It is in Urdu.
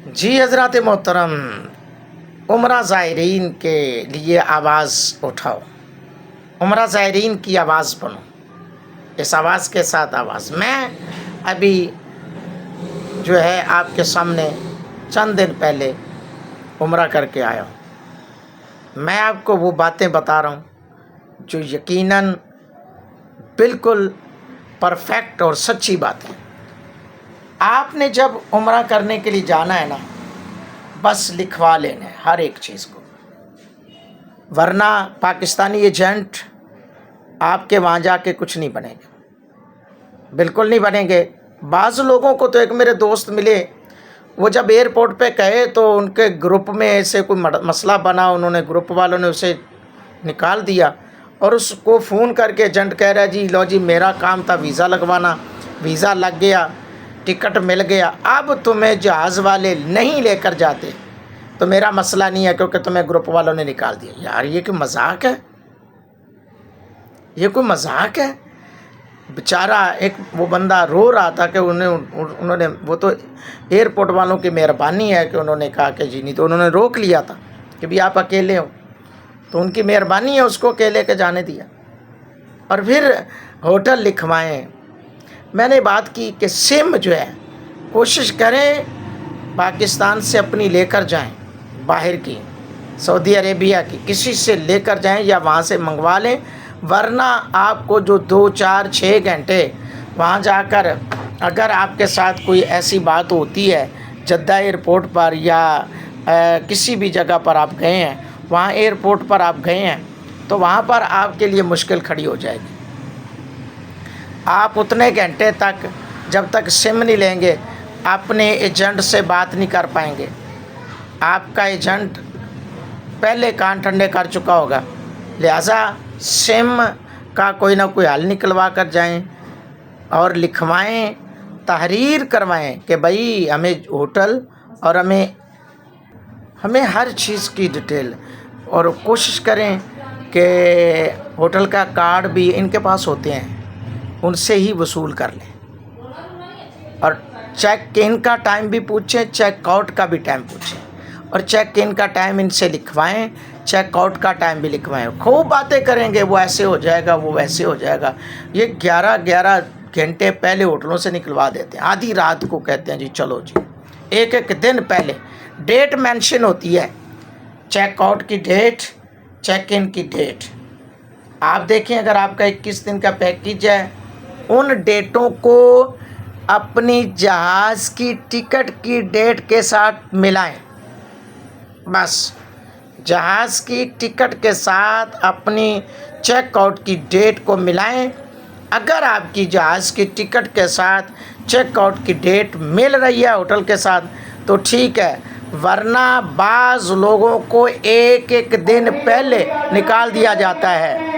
جی حضرات محترم، عمرہ زائرین کے لیے آواز اٹھاؤ، عمرہ زائرین کی آواز بنو، اس آواز کے ساتھ آواز میں ابھی جو ہے آپ کے سامنے چند دن پہلے عمرہ کر کے آیا ہوں۔ میں آپ کو وہ باتیں بتا رہا ہوں جو یقیناً بالکل پرفیکٹ اور سچی بات ہے۔ آپ نے جب عمرہ کرنے کے لیے جانا ہے نا، بس لکھوا لینا ہے ہر ایک چیز کو، ورنہ پاکستانی ایجنٹ آپ کے وہاں جا کے کچھ نہیں بنیں گے، بالکل نہیں بنیں گے۔ بعض لوگوں کو تو ایک میرے دوست ملے، وہ جب ایئرپورٹ پہ گئے تو ان کے گروپ میں ایسے کوئی مسئلہ بنا، انہوں نے گروپ والوں نے اسے نکال دیا اور اس کو فون کر کے ایجنٹ کہہ رہا جی لو جی میرا کام تھا ویزا لگوانا، ویزا لگ گیا، ٹکٹ مل گیا، اب تمہیں جہاز والے نہیں لے کر جاتے تو میرا مسئلہ نہیں ہے کیونکہ تمہیں گروپ والوں نے نکال دیا۔ یار یہ کوئی مذاق ہے؟ یہ کوئی مذاق ہے؟ بیچارہ ایک وہ بندہ رو رہا تھا کہ انہوں نے وہ تو ایئرپورٹ والوں کی مہربانی ہے کہ انہوں نے کہا کہ جی، نہیں تو انہوں نے روک لیا تھا کہ بھی آپ اکیلے ہو، تو ان کی مہربانی ہے اس کو اکیلے کے جانے دیا۔ اور پھر ہوٹل لکھوائیں۔ میں نے بات کی کہ سم جو ہے کوشش کریں پاکستان سے اپنی لے کر جائیں، باہر کی سعودی عربیہ کی کسی سے لے کر جائیں یا وہاں سے منگوا لیں، ورنہ آپ کو جو 2 4 6 گھنٹے وہاں جا کر اگر آپ کے ساتھ کوئی ایسی بات ہوتی ہے جدہ ایئرپورٹ پر یا کسی بھی جگہ پر آپ گئے ہیں، وہاں ایئرپورٹ پر آپ گئے ہیں تو وہاں پر آپ کے لیے مشکل کھڑی ہو جائے گی۔ آپ اتنے گھنٹے تک جب تک سم نہیں لیں گے اپنے ایجنٹ سے بات نہیں کر پائیں گے۔ آپ کا ایجنٹ پہلے کان ٹھنڈے کر چکا ہوگا، لہٰذا سم کا کوئی نہ کوئی حل نکلوا کر جائیں اور لکھوائیں، تحریر کروائیں کہ بھائی ہمیں ہوٹل اور ہمیں ہر چیز کی ڈیٹیل، اور کوشش کریں کہ ہوٹل کا کارڈ بھی ان کے پاس ہوتے ہیں، ان سے ہی وصول کر لیں، اور چیک ان کا ٹائم بھی پوچھیں، چیک آؤٹ کا بھی ٹائم پوچھیں، اور چیک ان کا ٹائم ان سے لکھوائیں، چیک آؤٹ کا ٹائم بھی لکھوائیں۔ خوب باتیں کریں گے، وہ ایسے ہو جائے گا، وہ ویسے ہو جائے گا۔ یہ 11 گھنٹے پہلے ہوٹلوں سے نکلوا دیتے ہیں، آدھی رات کو کہتے ہیں جی چلو جی، ایک دن پہلے ڈیٹ مینشن ہوتی ہے، چیک آؤٹ کی ڈیٹ، چیک ان کی ڈیٹ۔ آپ دیکھیں اگر آپ کا 21 دن کا پیکیج ہے، ان ڈیٹوں کو اپنی جہاز کی ٹکٹ کی ڈیٹ کے ساتھ ملائیں، بس جہاز کی ٹکٹ کے ساتھ اپنی چیک آؤٹ کی ڈیٹ کو ملائیں۔ اگر آپ کی جہاز کی ٹکٹ کے ساتھ چیک آؤٹ کی ڈیٹ مل رہی ہے ہوٹل کے ساتھ تو ٹھیک ہے، ورنہ بعض لوگوں کو ایک دن پہلے نکال دیا جاتا ہے۔